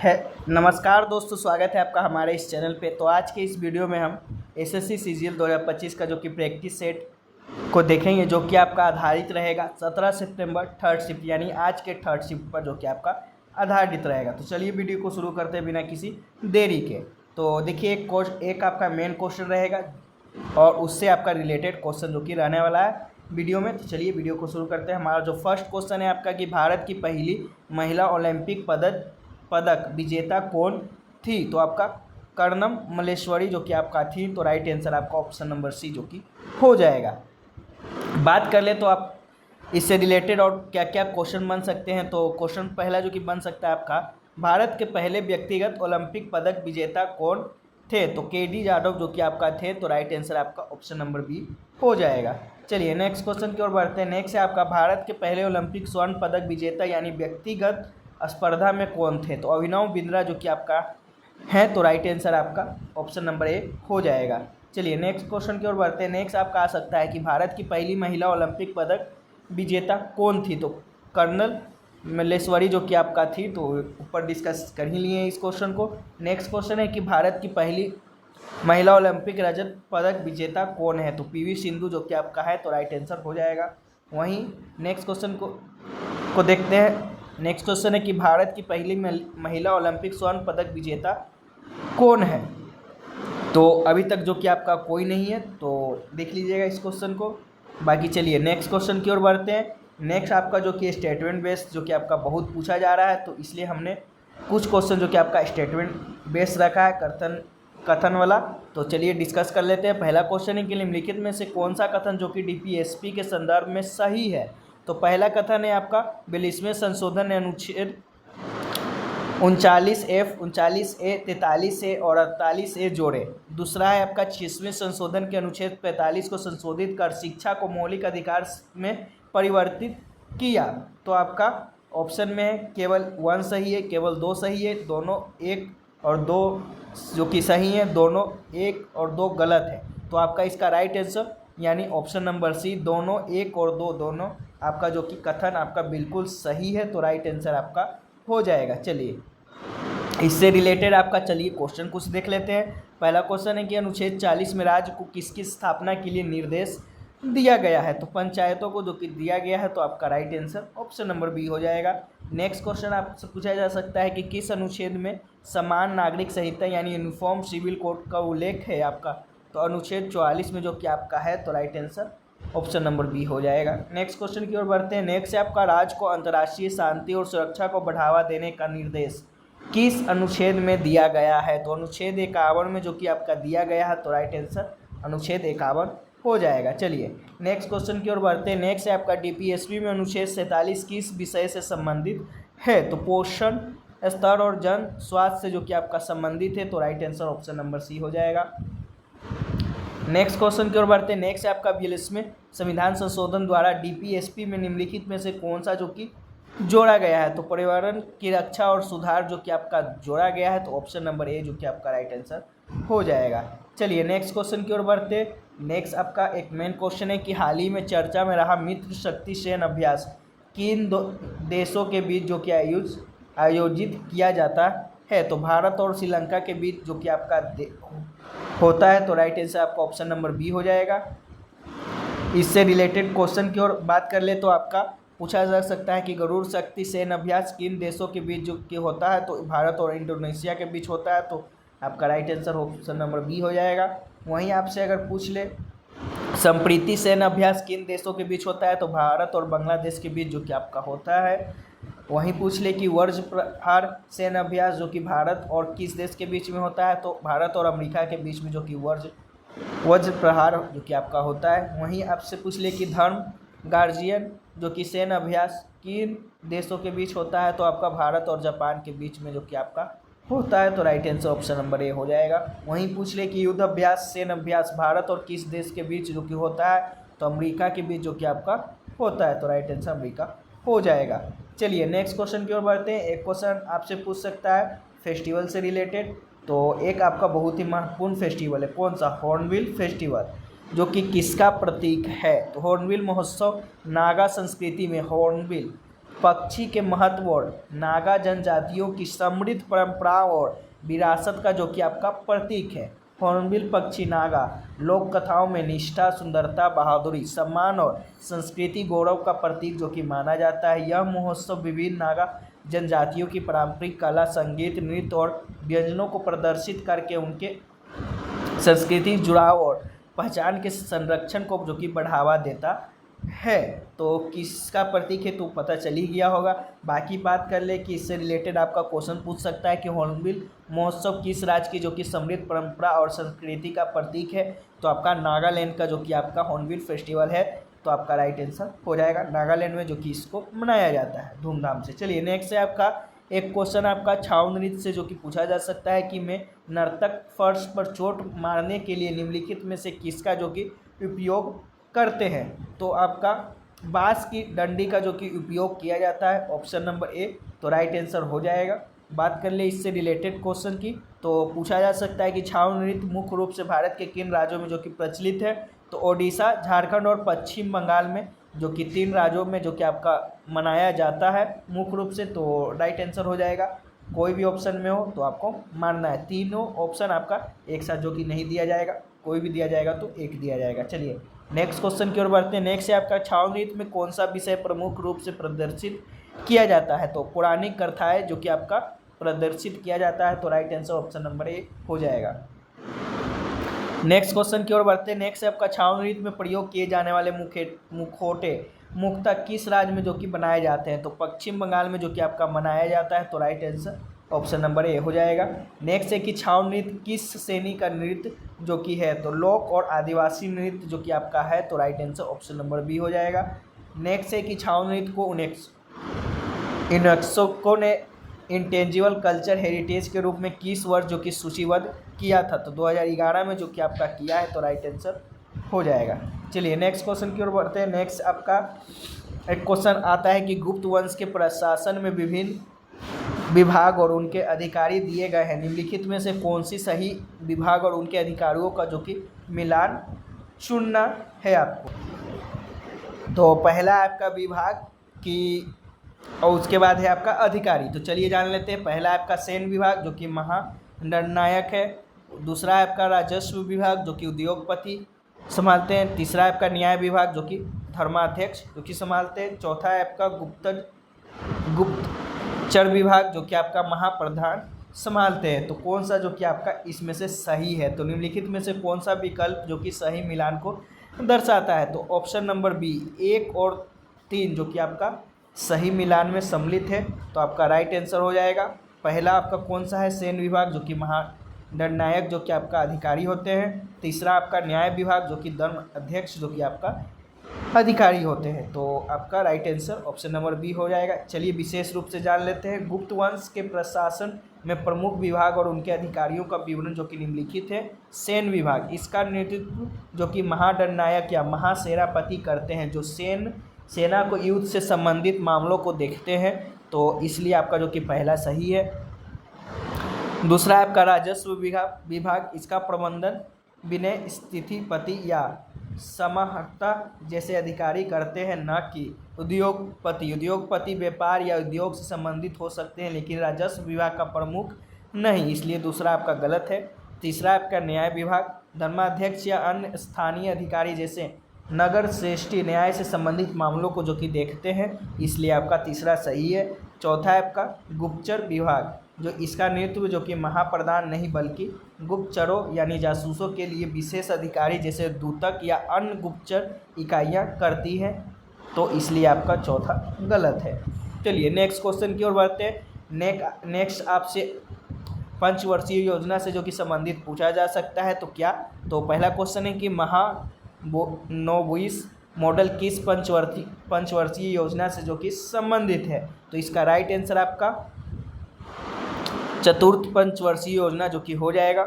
है। नमस्कार दोस्तों, स्वागत है आपका हमारे इस चैनल पे। तो आज के इस वीडियो में हम एसएससी सीजीएल 2025 का जो कि प्रैक्टिस सेट को देखेंगे, जो कि आपका आधारित रहेगा 17 सितंबर थर्ड शिफ्ट यानी आज के थर्ड शिफ्ट पर, जो कि आपका आधारित रहेगा। तो चलिए वीडियो को शुरू करते हैं बिना किसी देरी के। तो देखिए, एक आपका मेन क्वेश्चन रहेगा और उससे आपका रिलेटेड क्वेश्चन जो कि रहने वाला है वीडियो में। तो चलिए वीडियो को शुरू करते हैं। हमारा जो फर्स्ट क्वेश्चन है आपका कि भारत की पहली महिला ओलंपिक पदक विजेता कौन थी? तो आपका कर्णम मल्लेश्वरी जो कि आपका थी। तो राइट आंसर आपका ऑप्शन नंबर सी जो कि हो जाएगा। बात कर ले तो आप इससे रिलेटेड और क्या क्या क्वेश्चन बन सकते हैं। तो क्वेश्चन पहला जो कि बन सकता है आपका, भारत के पहले व्यक्तिगत ओलंपिक पदक विजेता कौन थे? तो केडी यादव जो कि आपका थे। तो राइट आंसर आपका ऑप्शन नंबर बी हो जाएगा। चलिए नेक्स्ट क्वेश्चन की ओर बढ़ते हैं। नेक्स्ट है आपका, भारत के पहले ओलंपिक स्वर्ण पदक विजेता यानी व्यक्तिगत स्पर्धा में कौन थे? तो अभिनव बिंद्रा जो कि आपका है। तो राइट आंसर आपका ऑप्शन नंबर ए हो जाएगा। चलिए नेक्स्ट क्वेश्चन की ओर बढ़ते हैं। नेक्स्ट आपका आ सकता है कि भारत की पहली महिला ओलंपिक पदक विजेता कौन थी? तो कर्नल मल्लेश्वरी जो कि आपका थी। तो ऊपर डिस्कस कर ही लिए इस क्वेश्चन को। नेक्स्ट क्वेश्चन है कि भारत की पहली महिला ओलंपिक रजत पदक विजेता कौन है? तो पीवी सिंधु जो कि आपका है। तो राइट आंसर हो जाएगा। वहीं नेक्स्ट क्वेश्चन को देखते हैं। नेक्स्ट क्वेश्चन है कि भारत की पहली महिला ओलंपिक स्वर्ण पदक विजेता कौन है? तो अभी तक जो कि आपका कोई नहीं है, तो देख लीजिएगा इस क्वेश्चन को। बाकी चलिए नेक्स्ट क्वेश्चन की ओर बढ़ते हैं। नेक्स्ट आपका जो कि स्टेटमेंट बेस्ड जो कि आपका बहुत पूछा जा रहा है, तो इसलिए हमने कुछ क्वेश्चन जो कि आपका स्टेटमेंट बेस्ड रखा है, कथन वाला। तो चलिए डिस्कस कर लेते हैं। पहला क्वेश्चन है कि निम्नलिखित में से कौन सा कथन जो कि डीपीएसपी के संदर्भ में सही है? तो पहला कथन है आपका 42वें संशोधन ने अनुच्छेद 39F, 39A, 43A और 48A जोड़े। दूसरा है आपका 26वें संशोधन के अनुच्छेद 45 को संशोधित कर शिक्षा को मौलिक अधिकार में परिवर्तित किया। तो आपका ऑप्शन में है केवल 1 सही है, केवल 2 सही है, दोनों 1 और 2 जो कि सही है, दोनों 1 और 2 गलत है। तो आपका इसका राइट आंसर यानी ऑप्शन नंबर सी, दोनों 1 और 2 दोनों आपका जो कि कथन आपका बिल्कुल सही है। तो राइट आंसर आपका हो जाएगा। चलिए इससे रिलेटेड आपका चलिए क्वेश्चन कुछ देख लेते हैं। पहला क्वेश्चन है कि अनुच्छेद 40 में राज्य को किसकी स्थापना के लिए निर्देश दिया गया है? तो पंचायतों को जो कि दिया गया है। तो आपका right answer option number B हो जाएगा। नेक्स्ट क्वेश्चन आपसे पूछा जा सकता है कि किस अनुच्छेद में समान नागरिक संहिता यानी यूनिफॉर्म सिविल कोड का उल्लेख है आपका? तो अनुच्छेद 44 में जो कि आपका है। तो right answer option number B हो जाएगा। नेक्स्ट क्वेश्चन की ओर बढ़ते हैं। नेक्स्ट है आपका, राज्य को अंतर्राष्ट्रीय शांति और सुरक्षा को बढ़ावा देने का निर्देश किस अनुच्छेद में दिया गया है? तो अनुच्छेद 51 में जो कि आपका दिया गया है। तो राइट आंसर अनुच्छेद 51 हो जाएगा। चलिए नेक्स्ट क्वेश्चन की ओर बढ़ते हैं। नेक्स्ट है आपका, डीपीएसपी में अनुच्छेद 47 किस विषय से संबंधित है? तो पोषण स्तर और जन स्वास्थ्य से जो कि आपका संबंधित है। तो right answer option number C हो जाएगा। नेक्स्ट क्वेश्चन की ओर बढ़ते हैं। नेक्स्ट है आपका 42वें संविधान संशोधन द्वारा डीपीएसपी में निम्नलिखित में से कौन सा जो कि जोड़ा गया है? तो पर्यावरण की रक्षा और सुधार जो कि आपका जोड़ा गया है। तो ऑप्शन नंबर ए जो कि आपका राइट आंसर हो जाएगा। चलिए नेक्स्ट क्वेश्चन की ओर बढ़ते हैं। नेक्स्ट आपका एक मेन क्वेश्चन है कि हाल ही में चर्चा में रहा मित्र शक्ति सेना अभ्यास किन देशों के बीच जो कि आयोजित किया जाता है? तो भारत और श्रीलंका के बीच जो कि आपका होता है। तो राइट आंसर आपका ऑप्शन नंबर बी हो जाएगा। इससे रिलेटेड क्वेश्चन की ओर बात कर ले तो आपका पूछा जा सकता है कि गरुड़ शक्ति सेना अभ्यास किन देशों के बीच जो कि होता है? तो भारत और इंडोनेशिया के बीच होता है। तो आपका right answer option number B हो जाएगा। वहीं आपसे अगर पूछ ले संप्रीति सेना अभ्यास किन देशों के बीच होता है? तो भारत और बांग्लादेश के बीच जो कि आपका होता है। वहीं पूछ ले कि वज्र प्रहार सेना अभ्यास जो कि भारत और किस देश के बीच में होता है? तो भारत और अमेरिका के बीच में जो कि वज्र प्रहार जो कि आपका होता है। वहीं आपसे पूछ ले कि धर्म गार्जियन जो कि सेना अभ्यास किन देशों के बीच होता है? तो आपका भारत और जापान के बीच में जो कि आपका होता है। तो right answer option number A हो जाएगा। वहीं पूछ ले कि युद्ध अभ्यास सेना अभ्यास भारत और किस देश के बीच जो कि होता है? तो अमेरिका के बीच जो कि आपका होता है। तो राइट आंसर अमेरिका हो जाएगा। चलिए नेक्स्ट क्वेश्चन की ओर बढ़ते हैं। एक क्वेश्चन आपसे पूछ सकता है फेस्टिवल से रिलेटेड। तो एक आपका बहुत ही महत्वपूर्ण फेस्टिवल है, कौन सा? हॉर्नबिल फेस्टिवल जो कि किसका प्रतीक है? तो हॉर्नबिल महोत्सव नागा संस्कृति में हॉर्नबिल पक्षी के महत्व और नागा जनजातियों की समृद्ध परंपराओं और विरासत का जो कि आपका प्रतीक है। हॉर्नबिल पक्षी नागा लोक कथाओं में निष्ठा, सुंदरता, बहादुरी, सम्मान और संस्कृति गौरव का प्रतीक जो कि माना जाता है। यह महोत्सव विभिन्न नागा जनजातियों की पारंपरिक कला, संगीत, नृत्य और व्यंजनों को प्रदर्शित करके उनके सांस्कृतिक जुड़ाव और पहचान के संरक्षण को जो कि बढ़ावा देता है। तो किसका प्रतीक है तो पता चल ही गया होगा। बाकी बात कर ले कि इससे रिलेटेड आपका क्वेश्चन पूछ सकता है कि हॉर्नबिल महोत्सव किस राज्य की जो कि समृद्ध परंपरा और संस्कृति का प्रतीक है। तो आपका नागालैंड का जो कि आपका हॉर्नबिल फेस्टिवल है, तो आपका राइट आंसर हो जाएगा। नागालैंड में जो कि इसको मनाया जाता है धूमधाम से। चलिए नेक्स्ट है आपका एक क्वेश्चन आपका छाव नृत्य से जो कि पूछा जा सकता है कि मैं नर्तक फर्श पर चोट मारने के लिए निम्नलिखित में से किसका जो कि उपयोग करते हैं। तो आपका बांस की डंडी का जो कि उपयोग किया जाता है, ऑप्शन नंबर ए, तो राइट आंसर हो जाएगा। बात कर ले इससे रिलेटेड क्वेश्चन की, तो पूछा जा सकता है कि छाव नृत्य मुख्य रूप से भारत के किन राज्यों में जो कि प्रचलित है। तो ओडिशा, झारखंड और पश्चिम बंगाल में जो कि 3 राज्यों में जो कि आपका मनाया जाता है मुख्य रूप से। तो राइट आंसर हो जाएगा। कोई भी ऑप्शन में हो तो आपको मानना है। तीनों ऑप्शन आपका एक साथ जो कि नहीं दिया जाएगा, कोई भी दिया जाएगा तो एक दिया जाएगा। चलिए नेक्स्ट क्वेश्चन की ओर बढ़ते हैं। नेक्स्ट है आपका छाव नृत्य में कौन सा विषय प्रमुख रूप से प्रदर्शित किया जाता है। तो पौराणिक कथाएं जो कि आपका प्रदर्शित किया जाता है। तो right answer option number A हो जाएगा। नेक्स्ट क्वेश्चन की ओर बढ़ते हैं। नेक्स्ट है आपका छाव नृत्य में प्रयोग किए जाने वाले मुखौटे मुख्यतः किस राज्य में जो कि बनाए जाते हैं। तो पश्चिम बंगाल में जो कि आपका मनाया जाता है। तो right answer option number A हो जाएगा। नेक्स्ट है कि छाव नृत्य किस श्रेणी का नृत्य जो कि है। तो लोक और आदिवासी नृत्य जो कि आपका है। तो right answer option number B हो जाएगा। नेक्स्ट है कि छाव नृत्य को यूनेस्को ने इंटेंजिबल कल्चर हेरिटेज के रूप में किस वर्ष जो कि सूचीबद्ध किया था। तो 2011 में जो कि आपका किया है। तो राइट आंसर हो जाएगा। चलिए नेक्स्ट क्वेश्चन की ओर बढ़ते हैं। नेक्स्ट आपका एक क्वेश्चन आता है कि गुप्त वंश के प्रशासन में विभिन्न विभाग और उनके अधिकारी दिए गए हैं। निम्नलिखित में से कौन सी सही विभाग और उनके अधिकारियों का जो कि मिलान चुनना है आपको। तो पहला आपका विभाग की और उसके बाद है आपका अधिकारी। तो चलिए जान लेते हैं। पहला आपका सैन्य विभाग जो कि महानिर्णायक है। दूसरा है आपका राजस्व विभाग जो कि उद्योगपति संभालते हैं। तीसरा है आपका न्याय विभाग जो कि धर्माध्यक्ष जो कि संभालते हैं। चौथा है आपका गुप्तचर विभाग जो कि आपका महाप्रधान संभालते हैं। तो कौन सा जो कि आपका इसमें से सही है। तो निम्नलिखित में से कौन सा विकल्प जो कि सही मिलान को दर्शाता है। तो ऑप्शन नंबर बी 1 और 3 जो कि आपका सही मिलान में सम्मिलित है। तो आपका राइट आंसर हो जाएगा। पहला आपका कौन सा है सैन्य विभाग जो कि महानिर्णायक जो कि आपका अधिकारी होते हैं। तीसरा आपका न्याय विभाग जो कि धर्म अध्यक्ष जो कि आपका अधिकारी होते हैं। तो आपका right answer option number B हो जाएगा। चलिए विशेष रूप से जान लेते हैं। गुप्त वंश के प्रशासन में प्रमुख विभाग और उनके अधिकारियों का विवरण जो कि निम्नलिखित है। सैन्य विभाग, इसका नेतृत्व जो कि महानिर्णायक या महासेनापति करते हैं, जो सेना को युद्ध से संबंधित मामलों को देखते हैं। तो इसलिए आपका जो कि पहला सही है। दूसरा आपका राजस्व विभाग, इसका प्रबंधन विनय स्थितिपति या समाहर्ता जैसे अधिकारी करते हैं, न कि उद्योगपति व्यापार या उद्योग से संबंधित हो सकते हैं, लेकिन राजस्व विभाग का प्रमुख नहीं, इसलिए दूसरा आपका गलत है। तीसरा आपका न्याय विभाग, धर्माध्यक्ष या अन्य स्थानीय अधिकारी जैसे नगर श्रेष्ठी न्याय से संबंधित मामलों को जो कि देखते हैं, इसलिए आपका तीसरा सही है। चौथा है आपका गुप्तचर विभाग, जो इसका नेतृत्व जो कि महाप्रधान नहीं बल्कि गुप्तचरों यानी जासूसों के लिए विशेष अधिकारी जैसे दूतक या अन्य गुप्तचर इकाइयां करती हैं। तो इसलिए आपका चौथा गलत है। चलिए नेक्स्ट क्वेश्चन की ओर बढ़ते हैं। नेक्स्ट आपसे पंचवर्षीय योजना से जो कि संबंधित पूछा जा सकता है। तो क्या, तो पहला क्वेश्चन है कि महानोबिस मॉडल किस पंचवर्षीय योजना से जो कि संबंधित है। तो इसका राइट आंसर आपका चतुर्थ पंचवर्षीय योजना जो कि हो जाएगा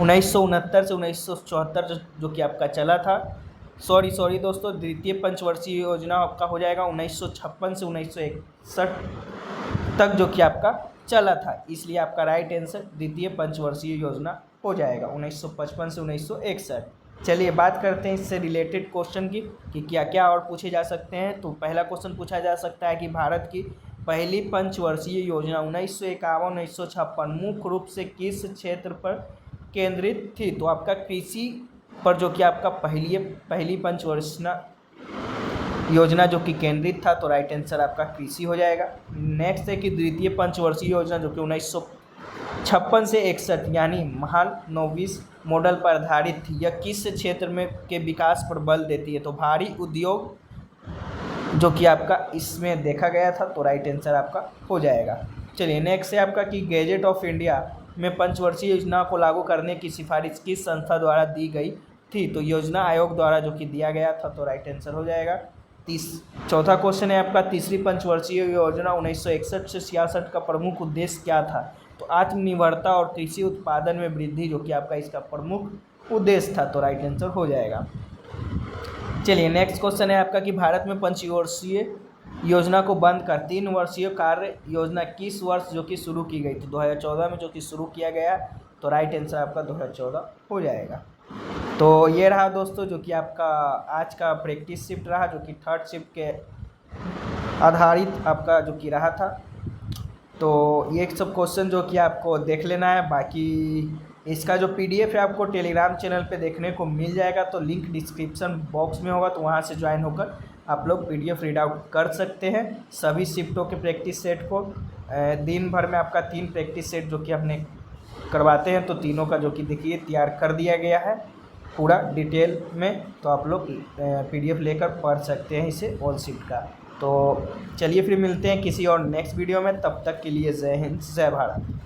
1969 से 1974 जो कि आपका चला था। सॉरी दोस्तों, द्वितीय पंचवर्षीय योजना आपका हो जाएगा 1956 से 1961 तक जो कि आपका चला था, इसलिए आपका राइट आंसर द्वितीय पंचवर्षीय योजना हो जाएगा 1955 से 1961। चलिए बात करते हैं इससे रिलेटेड क्वेश्चन की कि क्या क्या और पूछे जा सकते हैं। तो पहला क्वेश्चन पूछा जा सकता है कि भारत की पहली पंचवर्षीय योजना 1951-1956 मुख्य रूप से किस क्षेत्र पर केंद्रित थी। तो आपका कृषि पर जो कि आपका पहली पंचवर्षीय योजना जो कि केंद्रित था, तो राइट आंसर आपका कृषि हो जाएगा। नेक्स्ट है कि द्वितीय पंचवर्षीय योजना जो कि 1956 से 61 यानी महालनोबिस मॉडल पर आधारित थी, यह किस क्षेत्र में के विकास पर बल देती है। तो भारी उद्योग जो कि आपका इसमें देखा गया था, तो राइट आंसर आपका हो जाएगा। चलिए नेक्स्ट है आपका कि गैजेट ऑफ इंडिया में पंचवर्षीय योजना को लागू करने की सिफारिश किस संस्था द्वारा दी गई थी। तो योजना आयोग द्वारा जो कि दिया गया था, तो राइट आंसर हो जाएगा। चौथा क्वेश्चन है आपका तीसरी पंचवर्षीय योजना 1961 से 66 का प्रमुख उद्देश्य क्या था। तो आत्मनिर्भरता और कृषि उत्पादन में वृद्धि जो कि आपका इसका प्रमुख उद्देश्य था, तो राइट आंसर हो जाएगा। चलिए नेक्स्ट क्वेश्चन है आपका कि भारत में पंचवर्षीय योजना को बंद कर 3 वर्षीय कार्य योजना किस वर्ष जो कि शुरू की गई थी। 2014 में जो कि शुरू किया गया, तो राइट आंसर आपका 2014 हो जाएगा। तो ये रहा दोस्तों जो कि आपका आज का प्रैक्टिस शिफ्ट रहा, जो कि थर्ड शिफ्ट के आधारित आपका जो कि रहा था। तो ये सब क्वेश्चन जो कि आपको देख लेना है। बाकी इसका जो पीडीएफ है आपको टेलीग्राम चैनल पे देखने को मिल जाएगा, तो लिंक डिस्क्रिप्शन बॉक्स में होगा, तो वहाँ से ज्वाइन होकर आप लोग पीडीएफ रीड आउट कर सकते हैं। सभी शिफ्टों के प्रैक्टिस सेट को दिन भर में आपका 3 प्रैक्टिस सेट जो कि अपने करवाते हैं, तो तीनों का जो कि देखिए तैयार कर दिया गया है पूरा डिटेल में, तो आप लोग पीडीएफ लेकर पढ़ सकते हैं इसे ऑल शिफ्ट का। तो चलिए फिर मिलते हैं किसी और नेक्स्ट वीडियो में, तब तक के लिए जय हिंद जय भारत।